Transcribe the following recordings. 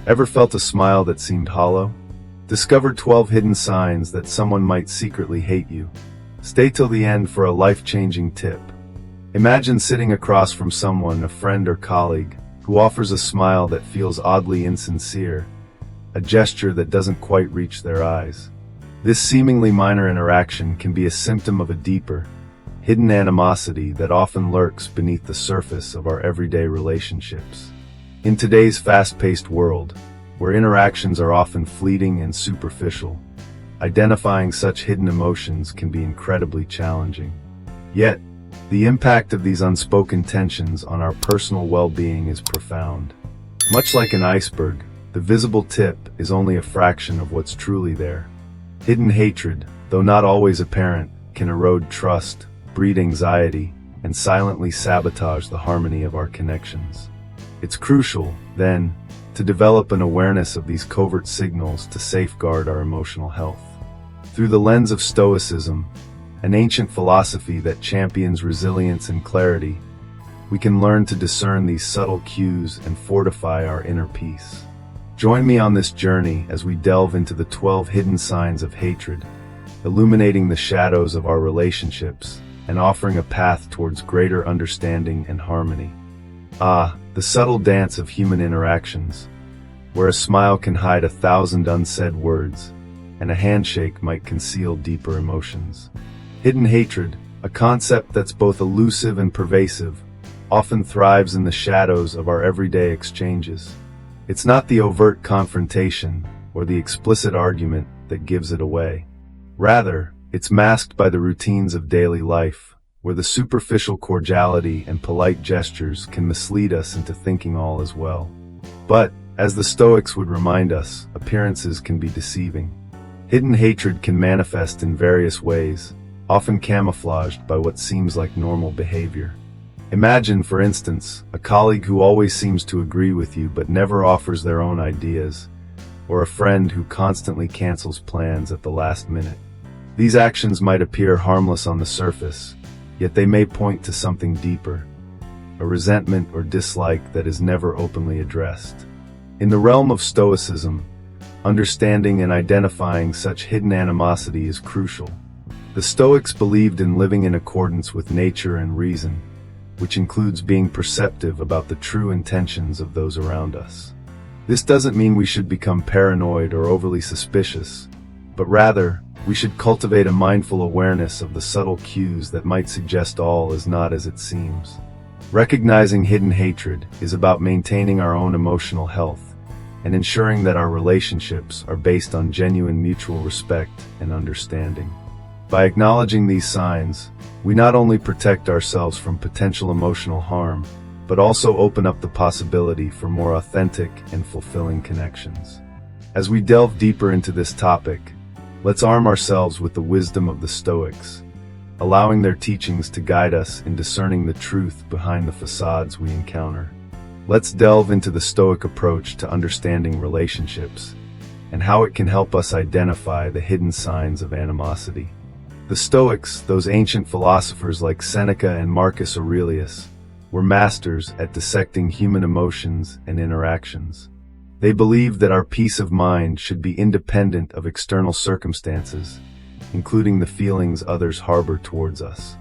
Ever felt a smile that seemed hollow? Discover 12 hidden signs that someone might secretly hate you. Stay till the end for a life-changing tip. Imagine sitting across from someone, a friend or colleague, who offers a smile that feels oddly insincere, a gesture that doesn't quite reach their eyes. This seemingly minor interaction can be a symptom of a deeper, hidden animosity that often lurks beneath the surface of our everyday relationships. In today's fast-paced world, where interactions are often fleeting and superficial, identifying such hidden emotions can be incredibly challenging. Yet, the impact of these unspoken tensions on our personal well-being is profound. Much like an iceberg, the visible tip is only a fraction of what's truly there. Hidden hatred, though not always apparent, can erode trust, breed anxiety, and silently sabotage the harmony of our connections. It's crucial, then, to develop an awareness of these covert signals to safeguard our emotional health. Through the lens of Stoicism, an ancient philosophy that champions resilience and clarity, we can learn to discern these subtle cues and fortify our inner peace. Join me on this journey as we delve into the 12 hidden signs of hatred, illuminating the shadows of our relationships and offering a path towards greater understanding and harmony. The subtle dance of human interactions, where a smile can hide 1,000 unsaid words, and a handshake might conceal deeper emotions. Hidden hatred, a concept that's both elusive and pervasive, often thrives in the shadows of our everyday exchanges. It's not the overt confrontation or the explicit argument that gives it away. Rather, it's masked by the routines of daily life, where the superficial cordiality and polite gestures can mislead us into thinking all is well. But, as the Stoics would remind us, appearances can be deceiving. Hidden hatred can manifest in various ways, often camouflaged by what seems like normal behavior. Imagine, for instance, a colleague who always seems to agree with you but never offers their own ideas, or a friend who constantly cancels plans at the last minute. These actions might appear harmless on the surface, yet they may point to something deeper, a resentment or dislike that is never openly addressed. In the realm of Stoicism, understanding and identifying such hidden animosity is crucial. The Stoics believed in living in accordance with nature and reason, which includes being perceptive about the true intentions of those around us. This doesn't mean we should become paranoid or overly suspicious, but rather, we should cultivate a mindful awareness of the subtle cues that might suggest all is not as it seems. Recognizing hidden hatred is about maintaining our own emotional health and ensuring that our relationships are based on genuine mutual respect and understanding. By acknowledging these signs, we not only protect ourselves from potential emotional harm, but also open up the possibility for more authentic and fulfilling connections. As we delve deeper into this topic, let's arm ourselves with the wisdom of the Stoics, allowing their teachings to guide us in discerning the truth behind the facades we encounter. Let's delve into the Stoic approach to understanding relationships and how it can help us identify the hidden signs of animosity. The Stoics, those ancient philosophers like Seneca and Marcus Aurelius, were masters at dissecting human emotions and interactions. They believed that our peace of mind should be independent of external circumstances, including the feelings others harbor towards us.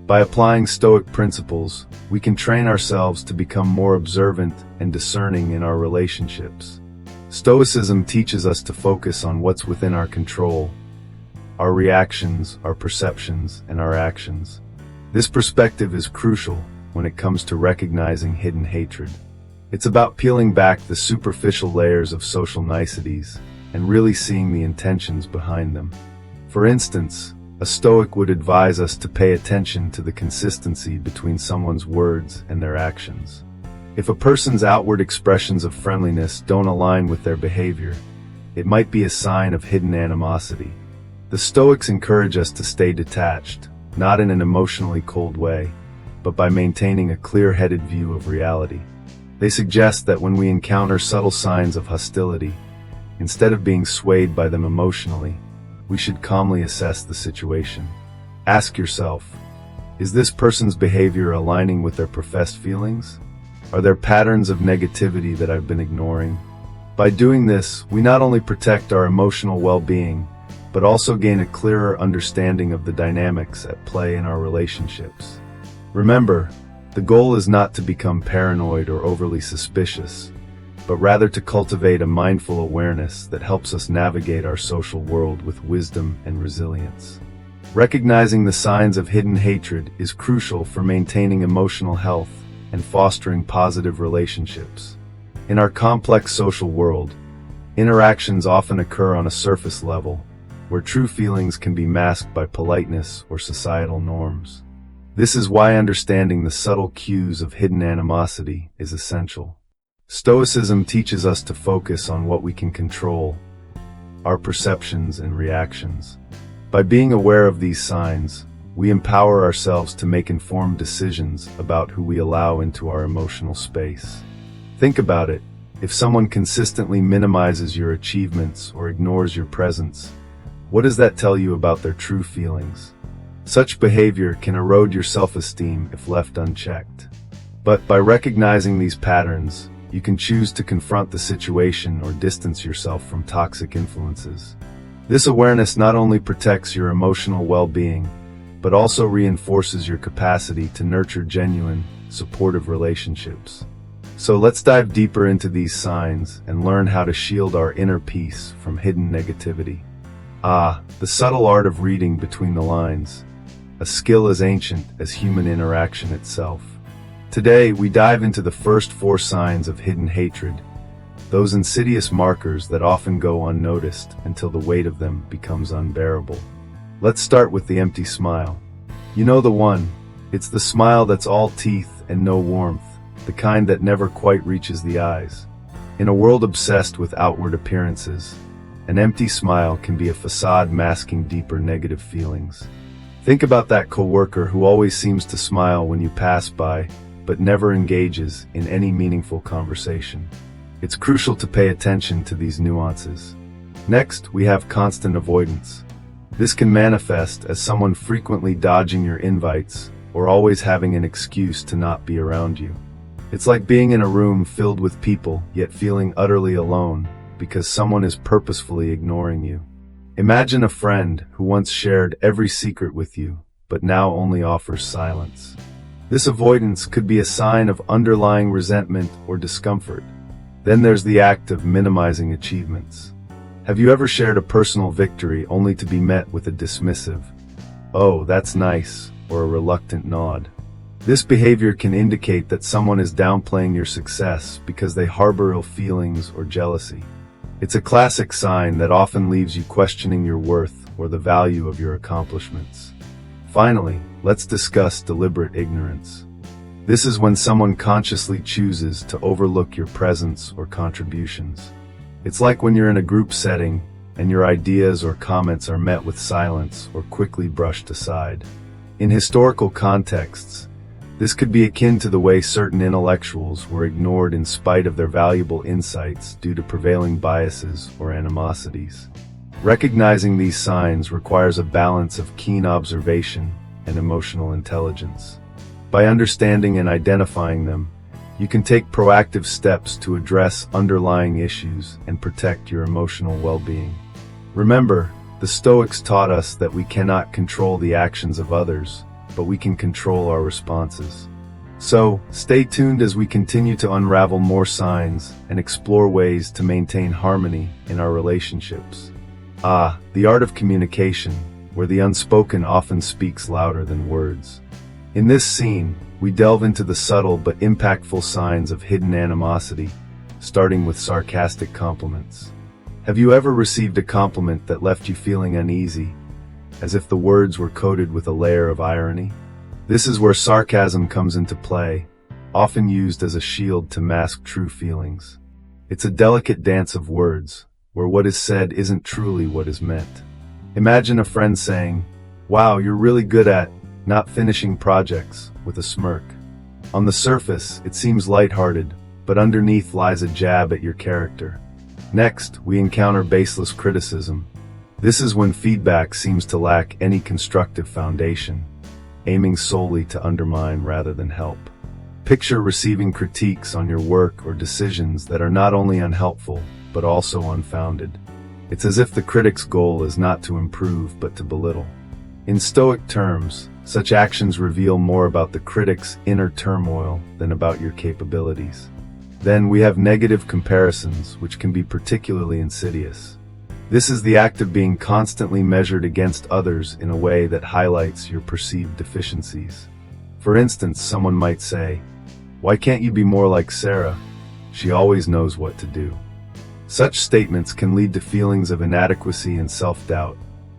By applying Stoic principles, we can train ourselves to become more observant and discerning in our relationships. Stoicism teaches us to focus on what's within our control, our reactions, our perceptions, and our actions. This perspective is crucial when it comes to recognizing hidden hatred. It's about peeling back the superficial layers of social niceties and really seeing the intentions behind them. For instance, a Stoic would advise us to pay attention to the consistency between someone's words and their actions. If a person's outward expressions of friendliness don't align with their behavior, it might be a sign of hidden animosity. The Stoics encourage us to stay detached, not in an emotionally cold way, but by maintaining a clear-headed view of reality. They suggest that when we encounter subtle signs of hostility, instead of being swayed by them emotionally, we should calmly assess the situation. Ask yourself, is this person's behavior aligning with their professed feelings? Are there patterns of negativity that I've been ignoring? By doing this, we not only protect our emotional well-being, but also gain a clearer understanding of the dynamics at play in our relationships. Remember, the goal is not to become paranoid or overly suspicious, but rather to cultivate a mindful awareness that helps us navigate our social world with wisdom and resilience. Recognizing the signs of hidden hatred is crucial for maintaining emotional health and fostering positive relationships. In our complex social world, interactions often occur on a surface level, where true feelings can be masked by politeness or societal norms. This is why understanding the subtle cues of hidden animosity is essential. Stoicism teaches us to focus on what we can control, our perceptions and reactions. By being aware of these signs, we empower ourselves to make informed decisions about who we allow into our emotional space. Think about it. If someone consistently minimizes your achievements or ignores your presence, what does that tell you about their true feelings? Such behavior can erode your self-esteem if left unchecked. But by recognizing these patterns, you can choose to confront the situation or distance yourself from toxic influences. This awareness not only protects your emotional well-being, but also reinforces your capacity to nurture genuine, supportive relationships. So let's dive deeper into these signs and learn how to shield our inner peace from hidden negativity. The subtle art of reading between the lines, a skill as ancient as human interaction itself. Today, we dive into the first 4 signs of hidden hatred, those insidious markers that often go unnoticed until the weight of them becomes unbearable. Let's start with the empty smile. You know the one. It's the smile that's all teeth and no warmth, the kind that never quite reaches the eyes. In a world obsessed with outward appearances, an empty smile can be a facade masking deeper negative feelings. Think about that coworker who always seems to smile when you pass by, but never engages in any meaningful conversation. It's crucial to pay attention to these nuances. Next, we have constant avoidance. This can manifest as someone frequently dodging your invites or always having an excuse to not be around you. It's like being in a room filled with people, yet feeling utterly alone because someone is purposefully ignoring you. Imagine a friend who once shared every secret with you, but now only offers silence. This avoidance could be a sign of underlying resentment or discomfort. Then there's the act of minimizing achievements. Have you ever shared a personal victory only to be met with a dismissive, "Oh, that's nice," or a reluctant nod? This behavior can indicate that someone is downplaying your success because they harbor ill feelings or jealousy. It's a classic sign that often leaves you questioning your worth or the value of your accomplishments. Finally, let's discuss deliberate ignorance. This is when someone consciously chooses to overlook your presence or contributions. It's like when you're in a group setting and your ideas or comments are met with silence or quickly brushed aside. In historical contexts, this could be akin to the way certain intellectuals were ignored in spite of their valuable insights due to prevailing biases or animosities. Recognizing these signs requires a balance of keen observation and emotional intelligence. By understanding and identifying them, you can take proactive steps to address underlying issues and protect your emotional well-being. Remember, the Stoics taught us that we cannot control the actions of others, but we can control our responses. So, stay tuned as we continue to unravel more signs and explore ways to maintain harmony in our relationships. The art of communication, where the unspoken often speaks louder than words. In this scene, we delve into the subtle but impactful signs of hidden animosity, starting with sarcastic compliments. Have you ever received a compliment that left you feeling uneasy, as if the words were coated with a layer of irony? This is where sarcasm comes into play, often used as a shield to mask true feelings. It's a delicate dance of words, where what is said isn't truly what is meant. Imagine a friend saying, "Wow, you're really good at not finishing projects," with a smirk. On the surface, it seems lighthearted, but underneath lies a jab at your character. Next, we encounter baseless criticism. This is when feedback seems to lack any constructive foundation, aiming solely to undermine rather than help. Picture receiving critiques on your work or decisions that are not only unhelpful, but also unfounded. It's as if the critic's goal is not to improve but to belittle. In Stoic terms, such actions reveal more about the critic's inner turmoil than about your capabilities. Then we have negative comparisons, which can be particularly insidious. This is the act of being constantly measured against others in a way that highlights your perceived deficiencies. For instance, someone might say, "Why can't you be more like Sarah? She always knows what to do." Such statements can lead to feelings of inadequacy and self-doubt,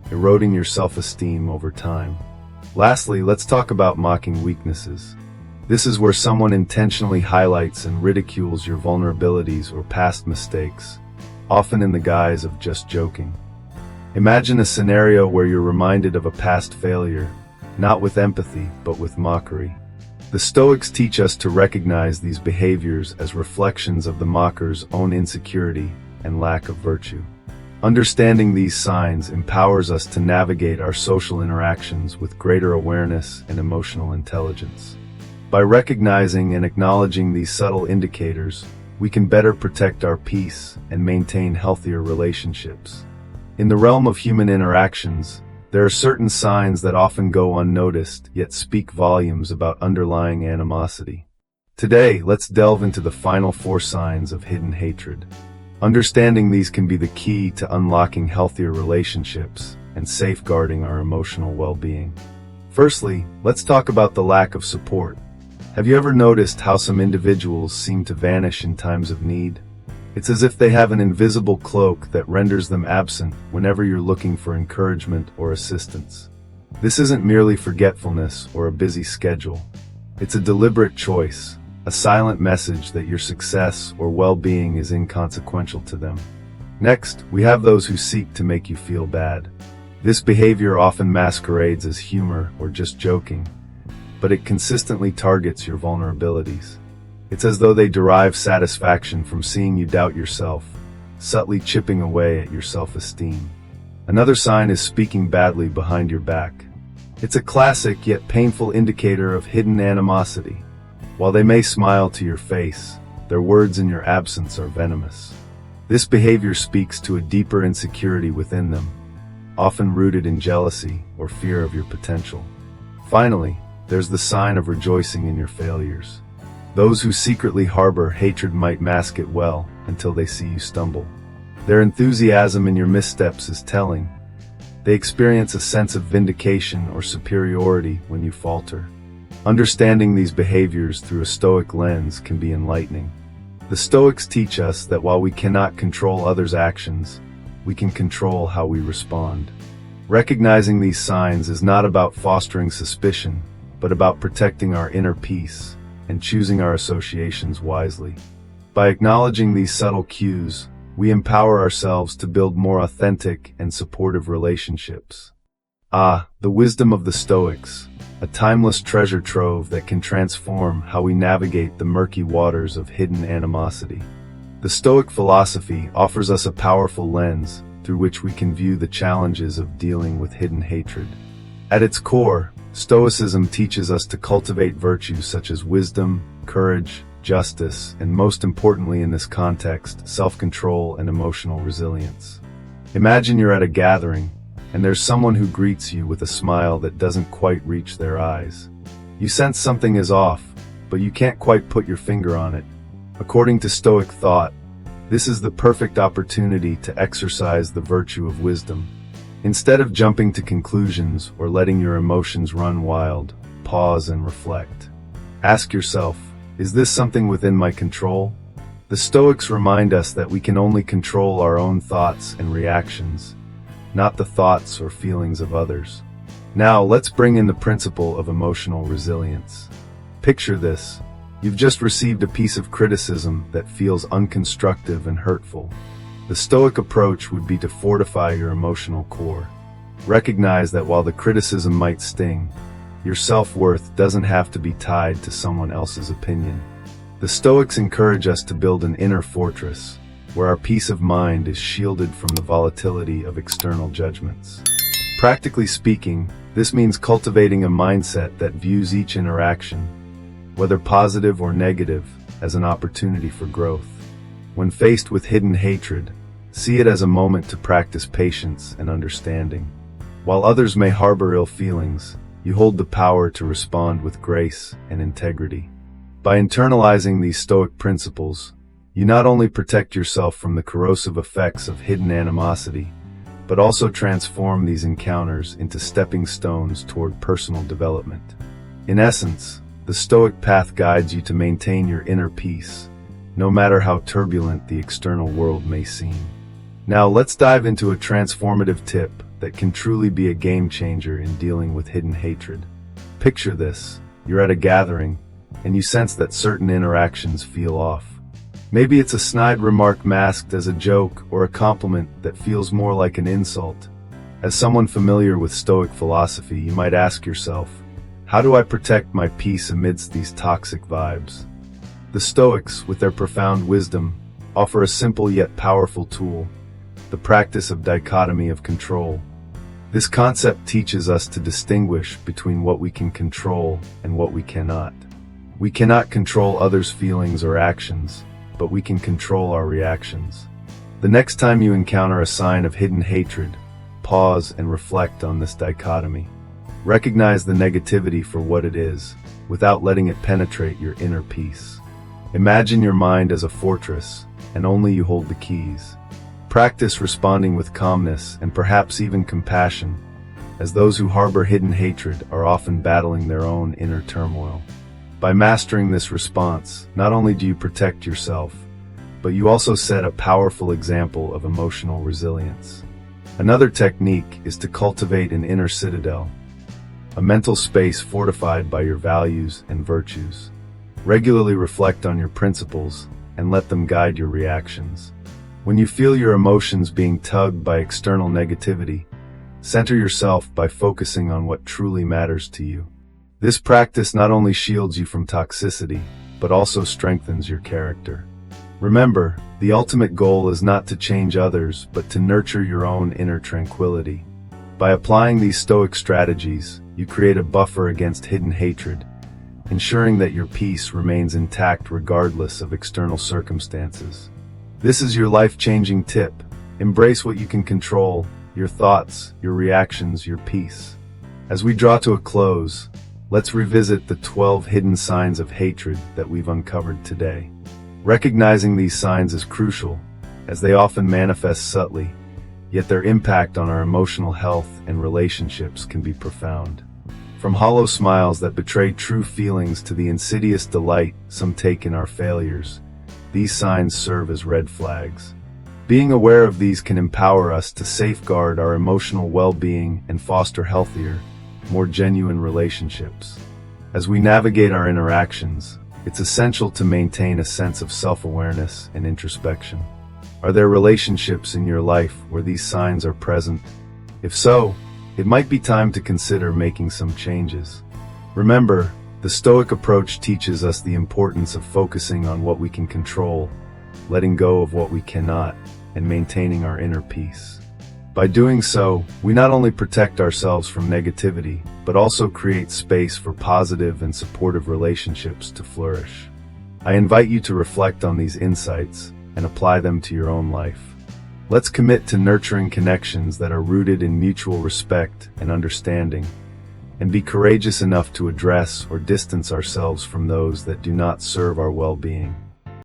eroding your self-esteem over time. Lastly, let's talk about mocking weaknesses. This is where someone intentionally highlights and ridicules your vulnerabilities or past mistakes, often in the guise of just joking. Imagine a scenario where you're reminded of a past failure, not with empathy, but with mockery. The Stoics teach us to recognize these behaviors as reflections of the mocker's own insecurity and lack of virtue. Understanding these signs empowers us to navigate our social interactions with greater awareness and emotional intelligence. By recognizing and acknowledging these subtle indicators, we can better protect our peace and maintain healthier relationships. In the realm of human interactions, there are certain signs that often go unnoticed, yet speak volumes about underlying animosity. Today, let's delve into the final 4 signs of hidden hatred. Understanding these can be the key to unlocking healthier relationships and safeguarding our emotional well-being. Firstly, let's talk about the lack of support. Have you ever noticed how some individuals seem to vanish in times of need? It's as if they have an invisible cloak that renders them absent whenever you're looking for encouragement or assistance. This isn't merely forgetfulness or a busy schedule. It's a deliberate choice, a silent message that your success or well-being is inconsequential to them. Next, we have those who seek to make you feel bad. This behavior often masquerades as humor or just joking, but it consistently targets your vulnerabilities. It's as though they derive satisfaction from seeing you doubt yourself, subtly chipping away at your self-esteem. Another sign is speaking badly behind your back. It's a classic yet painful indicator of hidden animosity. While they may smile to your face, their words in your absence are venomous. This behavior speaks to a deeper insecurity within them, often rooted in jealousy or fear of your potential. Finally, there's the sign of rejoicing in your failures. Those who secretly harbor hatred might mask it well until they see you stumble. Their enthusiasm in your missteps is telling. They experience a sense of vindication or superiority when you falter. Understanding these behaviors through a Stoic lens can be enlightening. The Stoics teach us that while we cannot control others' actions, we can control how we respond. Recognizing these signs is not about fostering suspicion, but about protecting our inner peace and choosing our associations wisely. By acknowledging these subtle cues, we empower ourselves to build more authentic and supportive relationships. The wisdom of the Stoics, a timeless treasure trove that can transform how we navigate the murky waters of hidden animosity. The Stoic philosophy offers us a powerful lens through which we can view the challenges of dealing with hidden hatred. At its core, Stoicism teaches us to cultivate virtues such as wisdom, courage, justice, and most importantly in this context, self-control and emotional resilience. Imagine you're at a gathering, and there's someone who greets you with a smile that doesn't quite reach their eyes. You sense something is off, but you can't quite put your finger on it. According to Stoic thought, this is the perfect opportunity to exercise the virtue of wisdom. Instead of jumping to conclusions or letting your emotions run wild, pause and reflect. Ask yourself, is this something within my control? The Stoics remind us that we can only control our own thoughts and reactions, not the thoughts or feelings of others. Now, let's bring in the principle of emotional resilience. Picture this. You've just received a piece of criticism that feels unconstructive and hurtful. The Stoic approach would be to fortify your emotional core. Recognize that while the criticism might sting, your self-worth doesn't have to be tied to someone else's opinion. The Stoics encourage us to build an inner fortress, where our peace of mind is shielded from the volatility of external judgments. Practically speaking, this means cultivating a mindset that views each interaction, whether positive or negative, as an opportunity for growth. When faced with hidden hatred, see it as a moment to practice patience and understanding. While others may harbor ill feelings, you hold the power to respond with grace and integrity. By internalizing these Stoic principles, you not only protect yourself from the corrosive effects of hidden animosity, but also transform these encounters into stepping stones toward personal development. In essence, the Stoic path guides you to maintain your inner peace, no matter how turbulent the external world may seem. Now let's dive into a transformative tip that can truly be a game changer in dealing with hidden hatred. Picture this: you're at a gathering, and you sense that certain interactions feel off. Maybe it's a snide remark masked as a joke, or a compliment that feels more like an insult. As someone familiar with Stoic philosophy, you might ask yourself, how do I protect my peace amidst these toxic vibes? The Stoics, with their profound wisdom, offer a simple yet powerful tool: the practice of dichotomy of control. This concept teaches us to distinguish between what we can control and what we cannot. We cannot control others' feelings or actions, but we can control our reactions. The next time you encounter a sign of hidden hatred, pause and reflect on this dichotomy. Recognize the negativity for what it is, without letting it penetrate your inner peace. Imagine your mind as a fortress, and only you hold the keys. Practice responding with calmness and perhaps even compassion, as those who harbor hidden hatred are often battling their own inner turmoil. By mastering this response, not only do you protect yourself, but you also set a powerful example of emotional resilience. Another technique is to cultivate an inner citadel, a mental space fortified by your values and virtues. Regularly reflect on your principles and let them guide your reactions. When you feel your emotions being tugged by external negativity, center yourself by focusing on what truly matters to you. This practice not only shields you from toxicity, but also strengthens your character. Remember, the ultimate goal is not to change others, but to nurture your own inner tranquility. By applying these Stoic strategies, you create a buffer against hidden hatred, ensuring that your peace remains intact regardless of external circumstances. This is your life-changing tip. Embrace what you can control: your thoughts, your reactions, your peace. As we draw to a close, let's revisit the 12 hidden signs of hatred that we've uncovered today. Recognizing these signs is crucial, as they often manifest subtly, yet their impact on our emotional health and relationships can be profound. From hollow smiles that betray true feelings to the insidious delight some take in our failures, these signs serve as red flags. Being aware of these can empower us to safeguard our emotional well-being and foster healthier, more genuine relationships. As we navigate our interactions, it's essential to maintain a sense of self-awareness and introspection. Are there relationships in your life where these signs are present? If so, it might be time to consider making some changes. Remember, the Stoic approach teaches us the importance of focusing on what we can control, letting go of what we cannot, and maintaining our inner peace. By doing so, we not only protect ourselves from negativity, but also create space for positive and supportive relationships to flourish. I invite you to reflect on these insights and apply them to your own life. Let's commit to nurturing connections that are rooted in mutual respect and understanding, and be courageous enough to address or distance ourselves from those that do not serve our well-being.